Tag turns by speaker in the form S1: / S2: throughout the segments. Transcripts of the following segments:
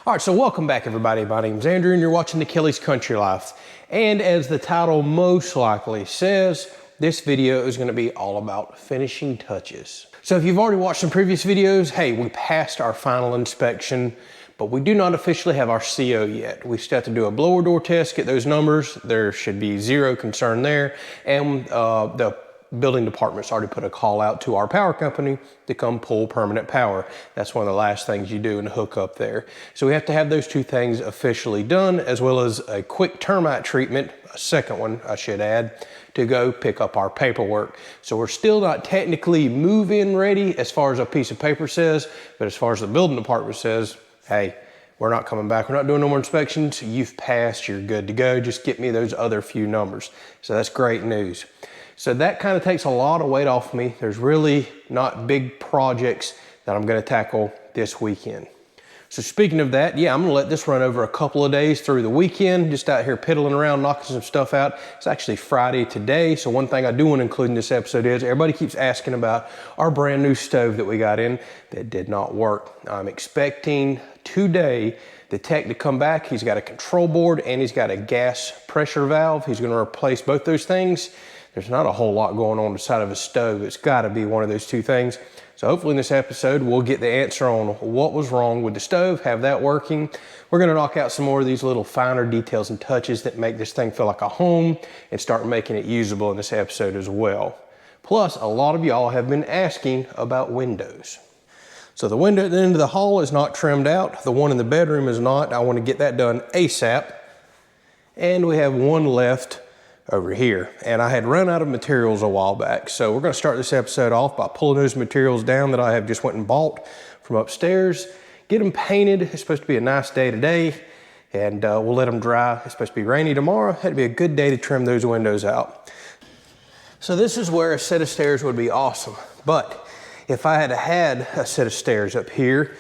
S1: All right, so welcome back everybody. My name's Andrew and you're watching the Kelley's Country Life. And as the title most likely says, this video is gonna be all about finishing touches. So if you've already watched some previous videos, hey, we passed our final inspection, but we do not officially have our CO yet. We still have to do a blower door test, get those numbers. There should be zero concern there. And the building department's already put a call out to our power company to come pull permanent power. That's one of the last things you do and hook up there. So we have to have those two things officially done, as well as a quick termite treatment, a second one I should add, to go pick up our paperwork. So we're still not technically move-in ready as far as a piece of paper says, but as far as the building department says, hey, we're not coming back. We're not doing no more inspections. You've passed, you're good to go. Just get me those other few numbers. So that's great news. So that kind of takes a lot of weight off me. There's really not big projects that I'm gonna tackle this weekend. So speaking of that, yeah, I'm gonna let this run over a couple of days through the weekend, just out here piddling around, knocking some stuff out. It's actually Friday today, so one thing I do want to include in this episode is everybody keeps asking about our brand new stove that we got in that did not work. I'm expecting today the tech to come back. He's got a control board and he's got a gas pressure valve. He's gonna replace both those things. There's not a whole lot going on inside of a stove. It's gotta be one of those two things. So hopefully in this episode, we'll get the answer on what was wrong with the stove, have that working. We're gonna knock out some more of these little finer details and touches that make this thing feel like a home and start making it usable in this episode as well. Plus, a lot of y'all have been asking about windows. So the window at the end of the hall is not trimmed out. The one in the bedroom is not. I wanna get that done ASAP. And we have one left over here, and I had run out of materials a while back, so we're going to start this episode off by pulling those materials down that I have just went and bought from upstairs, get them painted. It's supposed to be a nice day today, and we'll let them dry. It's supposed to be rainy tomorrow. It'd be a good day to trim those windows out. So this is where a set of stairs would be awesome, but if I had had a set of stairs up here,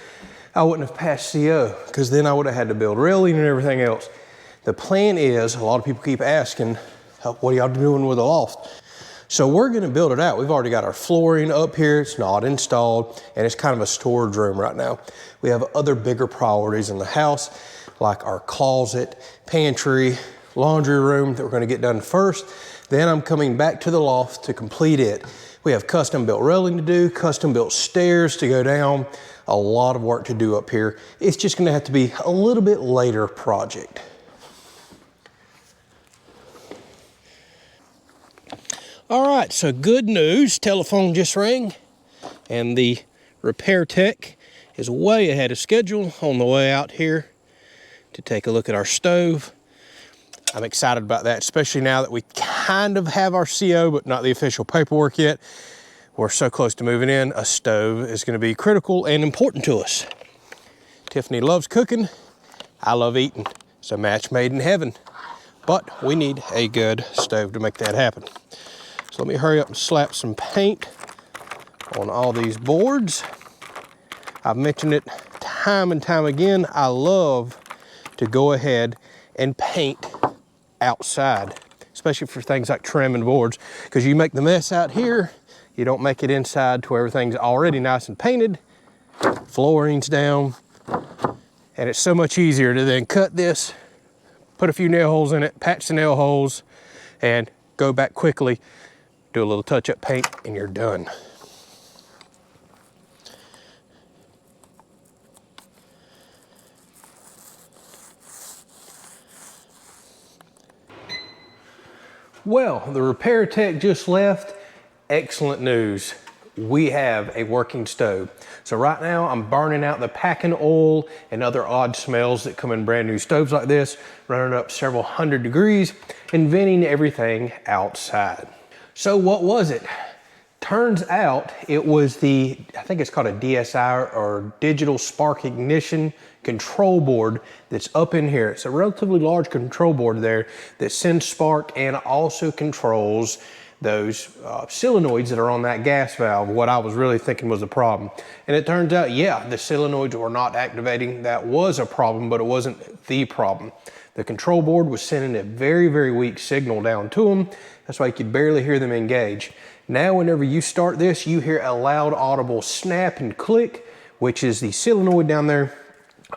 S1: I wouldn't have passed CO, because then I would have had to build railing and everything else. The plan is, a lot of people keep asking, what are y'all doing with the loft? So we're gonna build it out. We've already got our flooring up here. It's not installed, and it's kind of a storage room right now. We have other bigger priorities in the house, like our closet, pantry, laundry room that we're gonna get done first. Then I'm coming back to the loft to complete it. We have custom built railing to do, custom built stairs to go down, a lot of work to do up here. It's just gonna have to be a little bit later project. All right, so good news, telephone just rang, and the repair tech is way ahead of schedule on the way out here to take a look at our stove. I'm excited about that, especially now that we kind of have our CO, but not the official paperwork yet. We're so close to moving in. A stove is gonna be critical and important to us. Tiffany loves cooking, I love eating. It's a match made in heaven, but we need a good stove to make that happen. So let me hurry up and slap some paint on all these boards. I've mentioned it time and time again. I love to go ahead and paint outside, especially for things like trimming boards, because you make the mess out here, you don't make it inside to where everything's already nice and painted, flooring's down, and it's so much easier to then cut this, put a few nail holes in it, patch the nail holes, and go back quickly, do a little touch-up paint, and you're done. Well, the repair tech just left. Excellent news. We have a working stove. So right now I'm burning out the packing oil and other odd smells that come in brand new stoves like this, running up several hundred degrees and venting everything outside. So what was it? Turns out it was I think it's called a DSI or digital spark ignition control board that's up in here. It's a relatively large control board there that sends spark and also controls those solenoids that are on that gas valve, what I was really thinking was a problem. And it turns out, yeah, the solenoids were not activating. That was a problem, but it wasn't the problem. The control board was sending a very, very weak signal down to them. That's why you could barely hear them engage. Now, whenever you start this, you hear a loud audible snap and click, which is the solenoid down there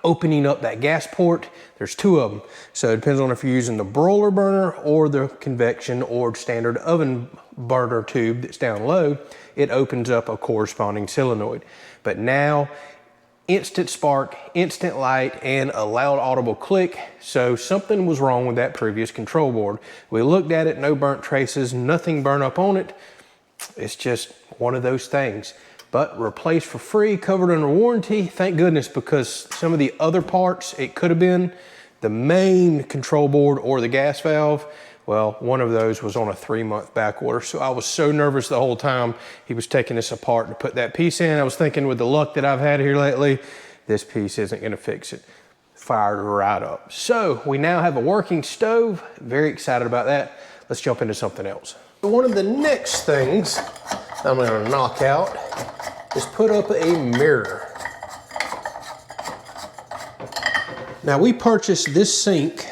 S1: opening up that gas port. There's two of them. So it depends on if you're using the broiler burner or the convection or standard oven burner tube that's down low. It opens up a corresponding solenoid. But now, instant spark, instant light, and a loud audible click. So something was wrong with that previous control board. We looked at it, no burnt traces, nothing burnt up on it. It's just one of those things. But replaced for free, covered under warranty, thank goodness, because some of the other parts, it could have been the main control board or the gas valve. Well, one of those was on a 3-month back order. So I was so nervous the whole time he was taking this apart to put that piece in. I was thinking, with the luck that I've had here lately, this piece isn't gonna fix it. Fired right up. So we now have a working stove. Very excited about that. Let's jump into something else. One of the next things I'm gonna knock out is put up a mirror. Now, we purchased this sink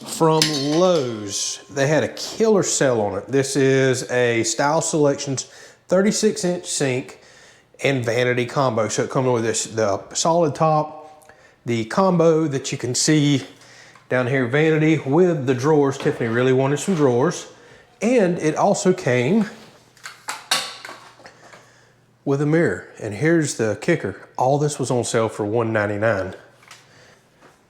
S1: from Lowe's. They had a killer sale on it. This is a Style Selections 36-inch sink and vanity combo. So it comes with this, the solid top, the combo that you can see down here, vanity with the drawers. Tiffany really wanted some drawers. And it also came with a mirror. And here's the kicker. All this was on sale for $199.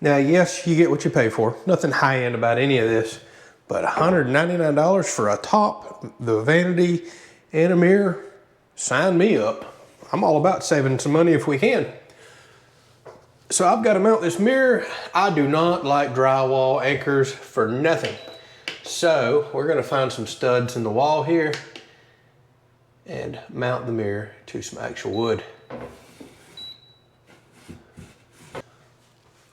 S1: Now, yes, you get what you pay for. Nothing high-end about any of this, but $199 for a top, the vanity, and a mirror, sign me up. I'm all about saving some money if we can. So I've got to mount this mirror. I do not like drywall anchors for nothing. So we're gonna find some studs in the wall here and mount the mirror to some actual wood.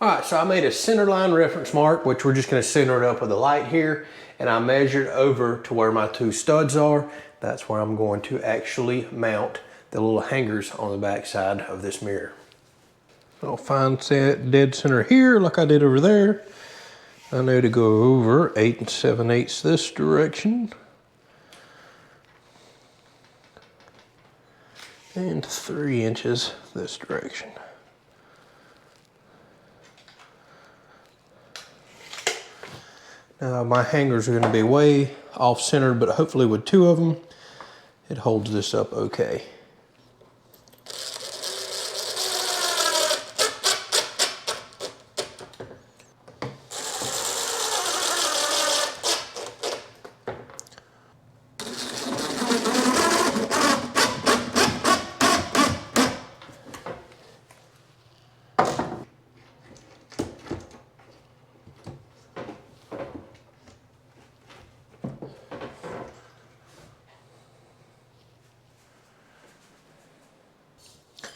S1: All right, so I made a center line reference mark, which we're just gonna center it up with a light here, and I measured over to where my two studs are. That's where I'm going to actually mount the little hangers on the back side of this mirror. I'll find dead center here like I did over there. I know to go over 8 7/8 this direction. And 3 inches this direction. Now my hangers are gonna be way off centered, but hopefully with 2 of them, it holds this up okay.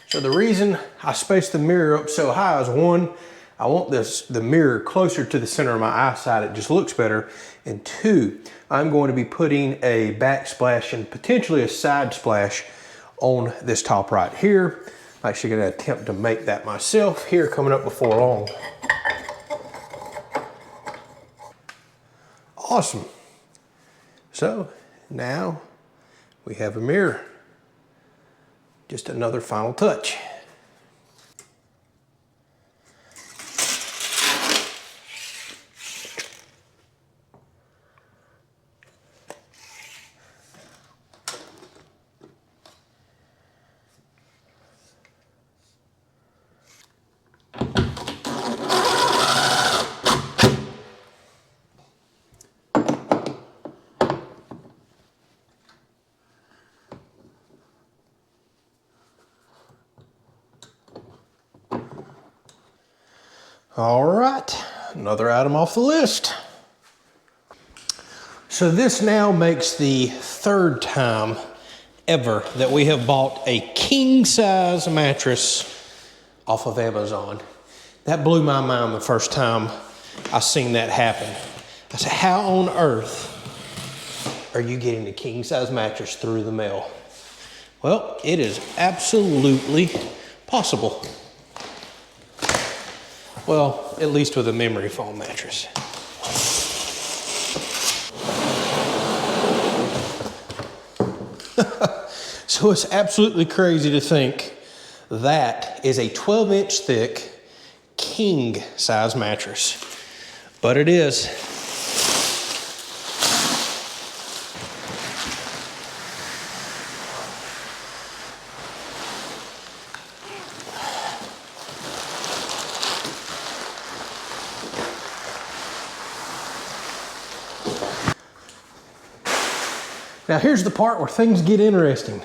S1: So the reason I spaced the mirror up so high is, 1, I want the mirror closer to the center of my eyesight. It just looks better. And 2, I'm going to be putting a backsplash and potentially a side splash on this top right here. I'm actually going to attempt to make that myself here coming up before long. Awesome. So now we have a mirror. Just another final touch. All right, another item off the list. So this now makes the 3rd time ever that we have bought a king-size mattress off of Amazon. That blew my mind the first time I seen that happen. I said, how on earth are you getting a king-size mattress through the mail? Well, it is absolutely possible. Well, at least with a memory foam mattress. So it's absolutely crazy to think that is a 12-inch thick king size mattress, but it is. Now here's the part where things get interesting.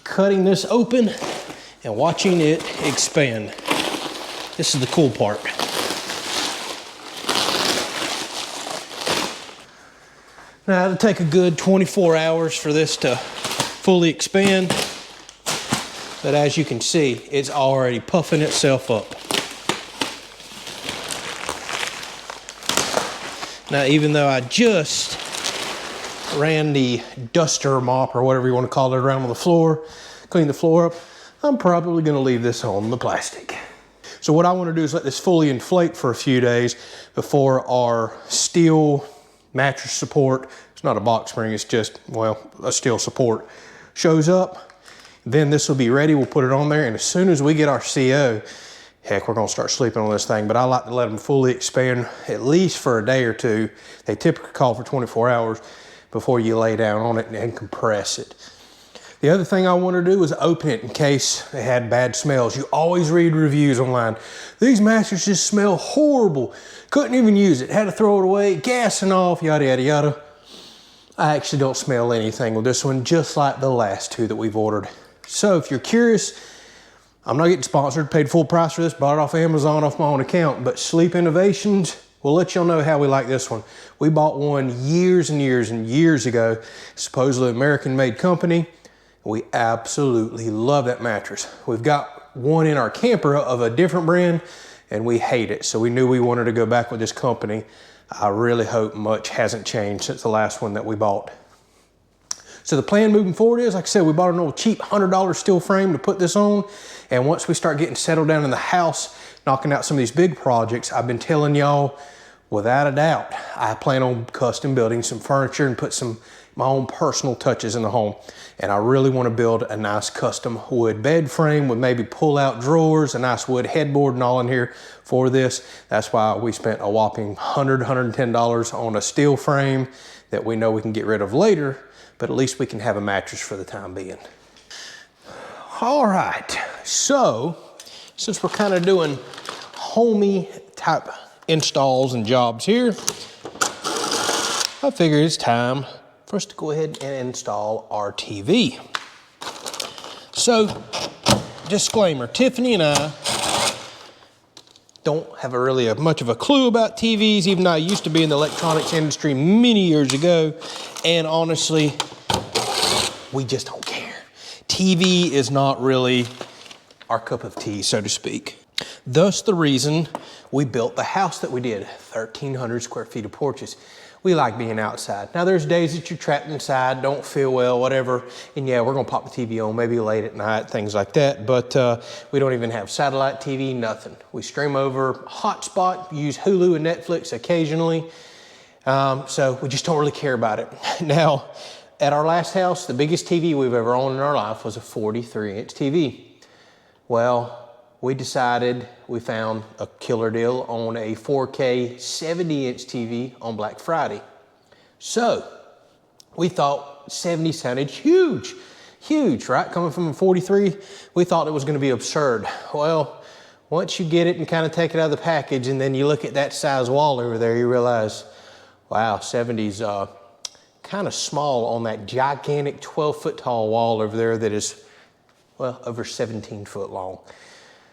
S1: Cutting this open and watching it expand. This is the cool part. Now it'll take a good 24 hours for this to fully expand, but as you can see, it's already puffing itself up. Now even though I just ran the duster mop or whatever you want to call it around on the floor, clean the floor up, I'm probably going to leave this on the plastic. So what I want to do is let this fully inflate for a few days before our steel mattress support, it's not a box spring, it's just, well, a steel support, shows up. Then this will be ready, we'll put it on there, and as soon as we get our CO, heck, we're gonna start sleeping on this thing, but I like to let them fully expand at least for a day or two. They typically call for 24 hours before you lay down on it and compress it. The other thing I want to do is open it in case it had bad smells. You always read reviews online. These mattresses smell horrible. Couldn't even use it. Had to throw it away, gassing off, yada, yada, yada. I actually don't smell anything with this one, just like the last two that we've ordered. So if you're curious, I'm not getting sponsored, paid full price for this, bought it off Amazon off my own account, but Sleep Innovations, we'll let y'all know how we like this one. We bought one years and years and years ago, supposedly American-made company. We absolutely love that mattress. We've got one in our camper of a different brand and we hate it. So we knew we wanted to go back with this company. I really hope much hasn't changed since the last one that we bought. So the plan moving forward is, like I said, we bought an old cheap $100 steel frame to put this on. And once we start getting settled down in the house, knocking out some of these big projects, I've been telling y'all, without a doubt, I plan on custom building some furniture and put my own personal touches in the home. And I really want to build a nice custom wood bed frame with maybe pull out drawers, a nice wood headboard and all in here for this. That's why we spent a whopping $100, $110 on a steel frame that we know we can get rid of later, but at least we can have a mattress for the time being. All right, so since we're kind of doing homey type installs and jobs here, I figured it's time for us to go ahead and install our TV. So, disclaimer, Tiffany and I don't have really much of a clue about TVs, even though I used to be in the electronics industry many years ago, and honestly, we just don't care. TV is not really our cup of tea, so to speak. Thus the reason we built the house that we did, 1,300 square feet of porches. We like being outside. Now there's days that you're trapped inside, don't feel well, whatever, and yeah, we're gonna pop the TV on, maybe late at night, things like that, but we don't even have satellite TV, nothing. We stream over hotspot, use Hulu and Netflix occasionally, so we just don't really care about it. Now, at our last house, the biggest TV we've ever owned in our life was a 43-inch TV. Well, we found a killer deal on a 4K 70-inch TV on Black Friday. So we thought 70 sounded huge, right? Coming from a 43, we thought it was gonna be absurd. Well, once you get it and kind of take it out of the package and then you look at that size wall over there, you realize, wow, 70's kind of small on that gigantic 12-foot tall wall over there that is, well, over 17 foot long.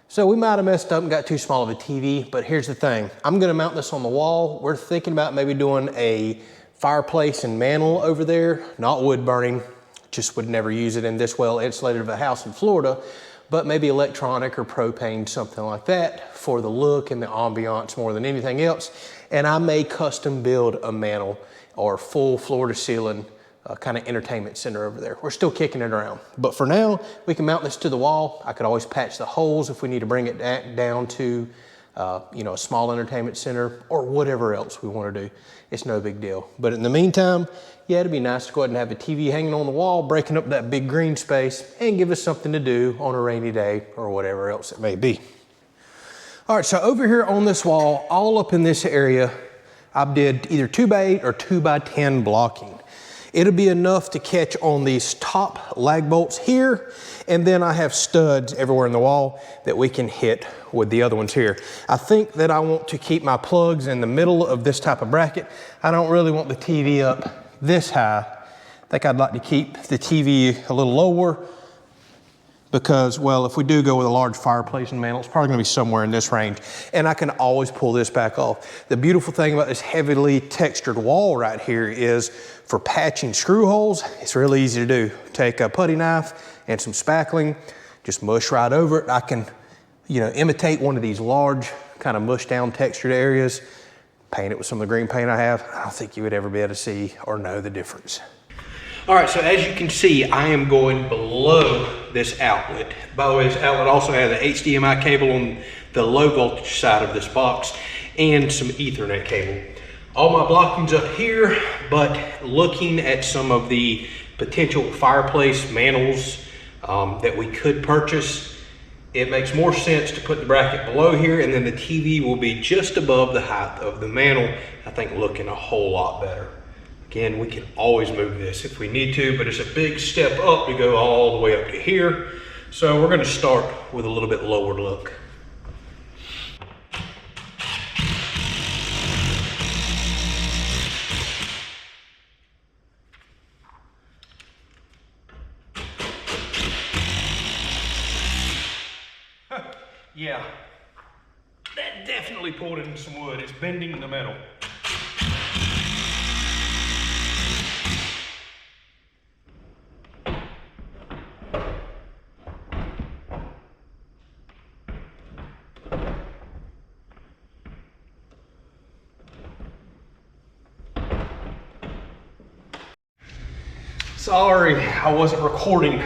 S1: So we might have messed up and got too small of a TV, but here's the thing. I'm gonna mount this on the wall. We're thinking about maybe doing a fireplace and mantle over there, not wood burning, just would never use it in this well insulated of a house in Florida, but maybe electronic or propane, something like that for the look and the ambiance more than anything else. And I may custom build a mantle or full floor to ceiling kind of entertainment center over there. We're still kicking it around. But for now, we can mount this to the wall. I could always patch the holes if we need to bring it down to you know, a small entertainment center or whatever else we want to do. It's no big deal. But in the meantime, yeah, it'd be nice to go ahead and have a TV hanging on the wall, breaking up that big green space and give us something to do on a rainy day or whatever else it may be. All right, so over here on this wall, all up in this area, I did either 2x8 or 2x10 blocking. It'll be enough to catch on these top lag bolts here, and then I have studs everywhere in the wall that we can hit with the other ones here. I think that I want to keep my plugs in the middle of this type of bracket. I don't really want the TV up this high. I think I'd like to keep the TV a little lower because, well, if we do go with a large fireplace and mantle, it's probably gonna be somewhere in this range. And I can always pull this back off. The beautiful thing about this heavily textured wall right here is for patching screw holes, it's really easy to do. Take a putty knife and some spackling, just mush right over it. I can, imitate one of these large kind of mush down textured areas, paint it with some of the green paint I have. I don't think you would ever be able to see or know the difference. All right, so as you can see, I am going below this outlet. By the way, this outlet also has an HDMI cable on the low voltage side of this box and some Ethernet cable. All my blocking's up here, but looking at some of the potential fireplace mantles that we could purchase, it makes more sense to put the bracket below here, and then the TV will be just above the height of the mantle, I think looking a whole lot better. Again, we can always move this if we need to, but it's a big step up to go all the way up to here. So we're gonna start with a little bit lower look. Yeah, that definitely pulled in some wood. It's bending the metal. Sorry, I wasn't recording.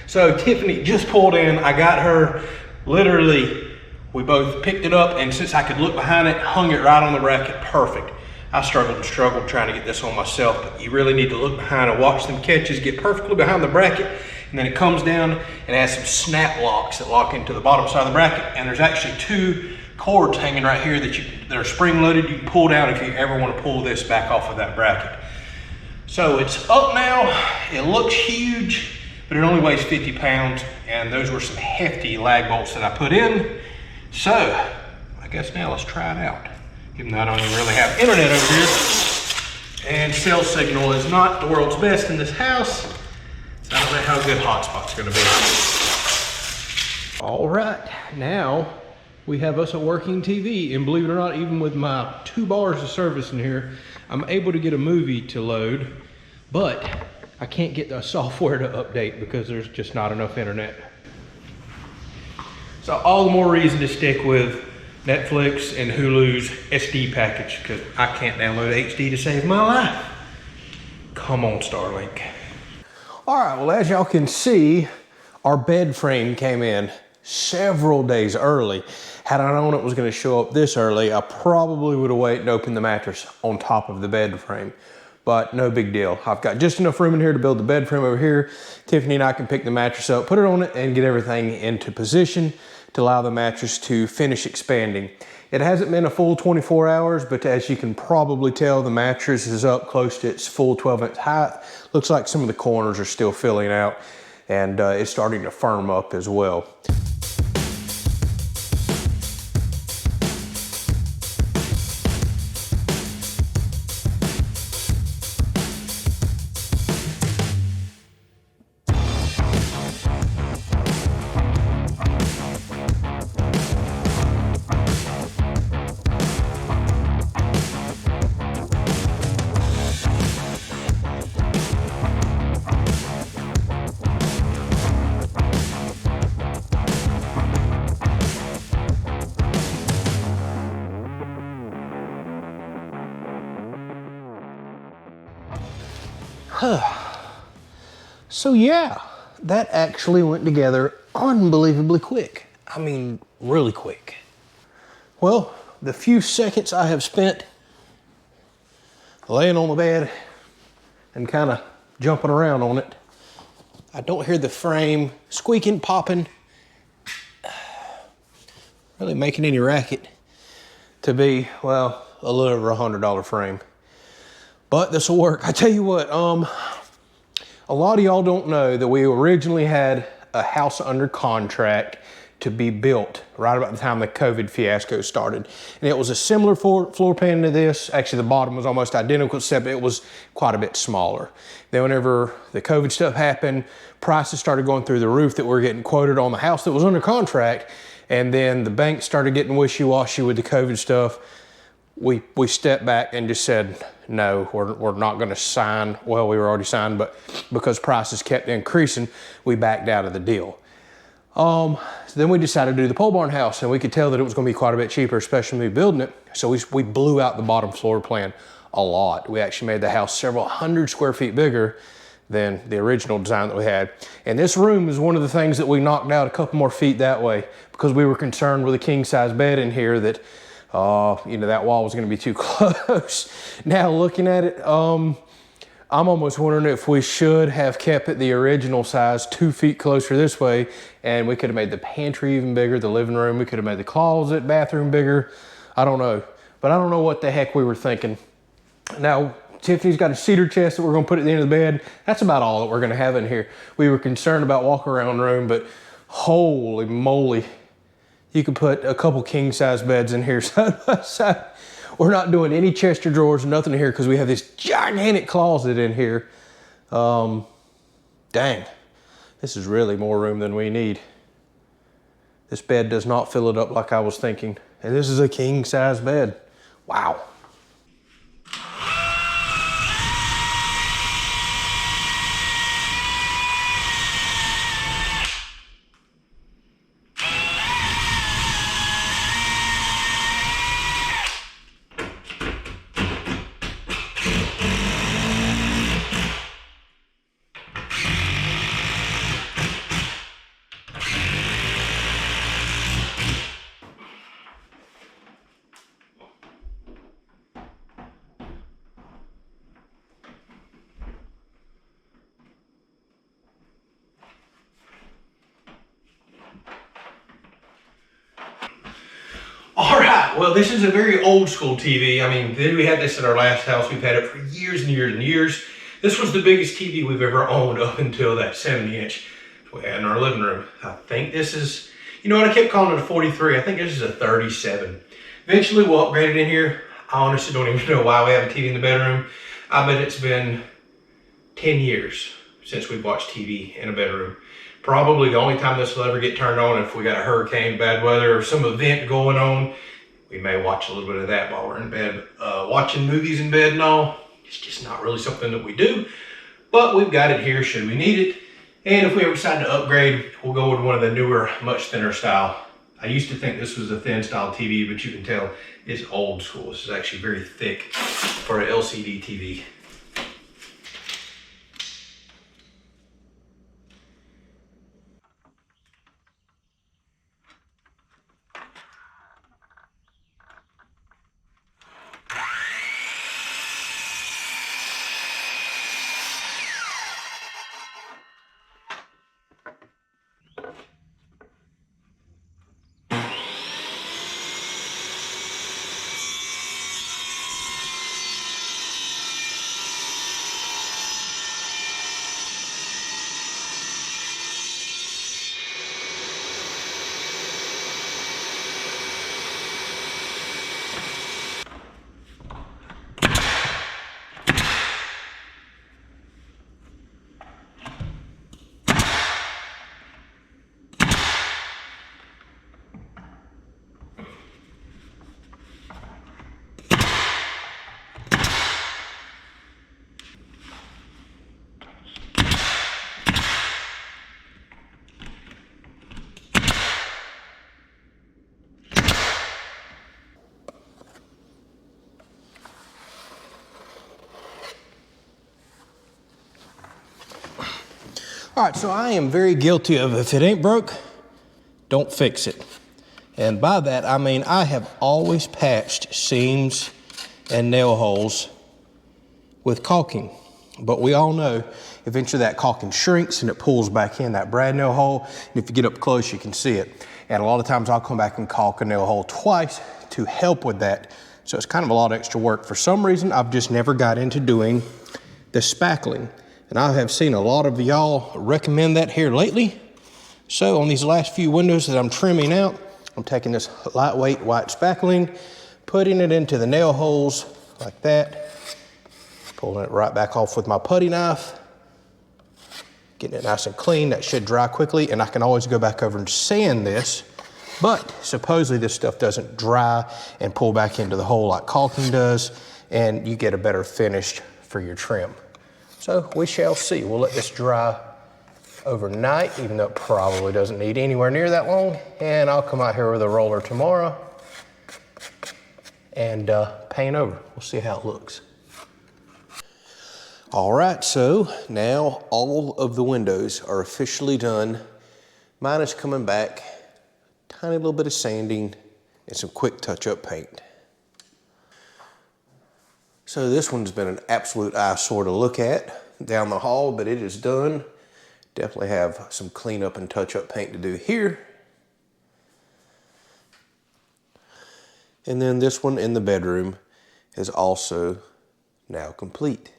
S1: So Tiffany just pulled in. I got her literally, we both picked it up, and since I could look behind it, hung it right on the bracket, perfect. I struggled trying to get this on myself, but you really need to look behind and watch them catches get perfectly behind the bracket, and then it comes down and has some snap locks that lock into the bottom side of the bracket, and there's actually 2 cords hanging right here that are spring loaded. You can pull down if you ever want to pull this back off of that bracket. So it's up now, it looks huge, but it only weighs 50 pounds, and those were some hefty lag bolts that I put in. So, I guess now let's try it out. Even though I don't even really have internet over here, and cell signal is not the world's best in this house, so I don't know how good hotspot's gonna be. All right, now we have us a working TV, and believe it or not, even with my 2 bars of service in here, I'm able to get a movie to load, but I can't get the software to update because there's just not enough internet. So all the more reason to stick with Netflix and Hulu's SD package, because I can't download HD to save my life. Come on, Starlink. All right, well, as y'all can see, our bed frame came in several days early. Had I known it was gonna show up this early, I probably would have waited and opened the mattress on top of the bed frame. But no big deal. I've got just enough room in here to build the bed frame over here. Tiffany and I can pick the mattress up, put it on it, and get everything into position to allow the mattress to finish expanding. It hasn't been a full 24 hours, but as you can probably tell, the mattress is up close to its full 12-inch height. Looks like some of the corners are still filling out, and it's starting to firm up as well. So yeah, that actually went together unbelievably quick. I mean, really quick. Well, the few seconds I have spent laying on the bed and kind of jumping around on it, I don't hear the frame squeaking, popping. really making any racket to be, well, a little over $100 frame. But this will work. I tell you what, a lot of y'all don't know that we originally had a house under contract to be built right about the time the COVID fiasco started. And it was a similar floor plan to this. Actually, the bottom was almost identical, except it was quite a bit smaller. Then whenever the COVID stuff happened, prices started going through the roof that we're getting quoted on the house that was under contract. And then the bank started getting wishy-washy with the COVID stuff. We stepped back and just said, no, we're not gonna sign. Well, we were already signed, but because prices kept increasing, we backed out of the deal. So then we decided to do the pole barn house, and we could tell that it was gonna be quite a bit cheaper, especially me building it. So we blew out the bottom floor plan a lot. We actually made the house several hundred square feet bigger than the original design that we had. And this room is one of the things that we knocked out a couple more feet that way because we were concerned with a king size bed in here that, you know, that wall was gonna be too close. Now looking at it, I'm almost wondering if we should have kept it the original size, 2 feet closer this way, and we could have made the pantry even bigger, the living room, we could have made the closet, bathroom bigger. I don't know, but I don't know what the heck we were thinking. Now, Tiffany's got a cedar chest that we're gonna put at the end of the bed. That's about all that we're gonna have in here. We were concerned about walk around room, but holy moly, you could put a couple king size beds in here side by side. We're not doing any chest or drawers, nothing in here because we have this gigantic closet in here. Dang, this is really more room than we need. This bed does not fill it up like I was thinking. And this is a king size bed. Wow. All right, well, this is a very old school TV. I mean, we had this at our last house. We've had it for years and years and years. This was the biggest TV we've ever owned up until that 70-inch we had in our living room. I think this is, you know what, I kept calling it a 43. I think this is a 37. Eventually we'll upgrade it in here. I honestly don't even know why we have a TV in the bedroom. I bet it's been 10 years since we've watched TV in a bedroom. Probably the only time this will ever get turned on if we got a hurricane, bad weather, or some event going on. We may watch a little bit of that while we're in bed. Watching movies in bed and all, it's just not really something that we do. But we've got it here should we need it. And if we ever decide to upgrade, we'll go with one of the newer, much thinner style. I used to think this was a thin style TV, but you can tell it's old school. This is actually very thick for an LCD TV. All right, so I am very guilty of if it ain't broke, don't fix it. And by that, I mean I have always patched seams and nail holes with caulking. But we all know eventually that caulking shrinks and it pulls back in that brad nail hole. And if you get up close, you can see it. And a lot of times I'll come back and caulk a nail hole twice to help with that. So it's kind of a lot of extra work. For some reason, I've just never got into doing the spackling. And I have seen a lot of y'all recommend that here lately. So on these last few windows that I'm trimming out, I'm taking this lightweight white spackling, putting it into the nail holes like that, pulling it right back off with my putty knife, getting it nice and clean. That should dry quickly, and I can always go back over and sand this, but supposedly this stuff doesn't dry and pull back into the hole like caulking does, and you get a better finish for your trim. So we shall see. We'll let this dry overnight, even though it probably doesn't need anywhere near that long, and I'll come out here with a roller tomorrow and paint over. We'll see how it looks. All right, so now all of the windows are officially done. Mine is coming back, tiny little bit of sanding and some quick touch-up paint. So this one's been an absolute eyesore to look at down the hall, but it is done. Definitely have some cleanup and touch-up paint to do here. And then this one in the bedroom is also now complete.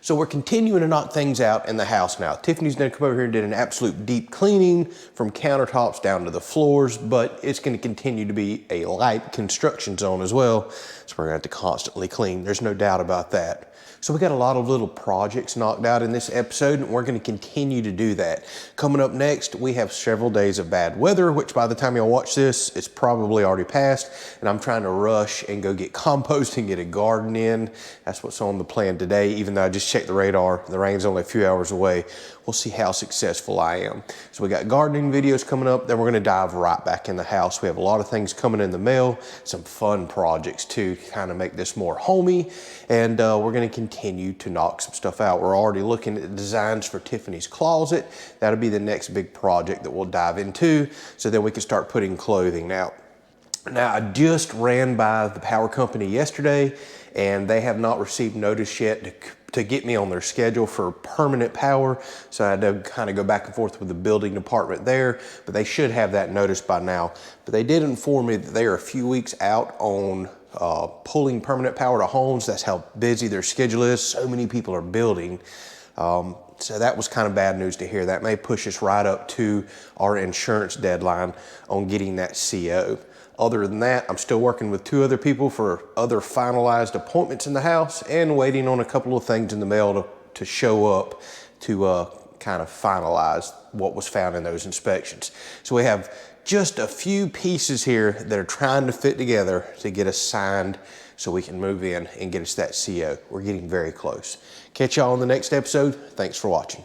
S1: So we're continuing to knock things out in the house now. Tiffany's gonna come over here and did an absolute deep cleaning from countertops down to the floors, but it's gonna continue to be a light construction zone as well. So we're gonna have to constantly clean. There's no doubt about that. So we got a lot of little projects knocked out in this episode, and we're gonna continue to do that. Coming up next, we have several days of bad weather, which by the time y'all watch this, it's probably already passed, and I'm trying to rush and go get compost and get a garden in. That's what's on the plan today, even though I just checked the radar. The rain's only a few hours away. We'll see how successful I am. So we got gardening videos coming up, then we're gonna dive right back in the house. We have a lot of things coming in the mail, some fun projects too, to kind of make this more homey, and we're gonna continue to knock some stuff out. We're already looking at designs for Tiffany's closet. That'll be the next big project that we'll dive into, so then we can start putting clothing out. Now, I just ran by the power company yesterday, and they have not received notice yet to get me on their schedule for permanent power. So I had to kind of go back and forth with the building department there, but they should have that notice by now. But they did inform me that they are a few weeks out on pulling permanent power to homes. That's how busy their schedule is. So many people are building. So that was kind of bad news to hear. That may push us right up to our insurance deadline on getting that CO. Other than that, I'm still working with 2 other people for other finalized appointments in the house and waiting on a couple of things in the mail to show up to kind of finalize what was found in those inspections. So we have just a few pieces here that are trying to fit together to get us signed so we can move in and get us that CO. We're getting very close. Catch y'all on the next episode. Thanks for watching.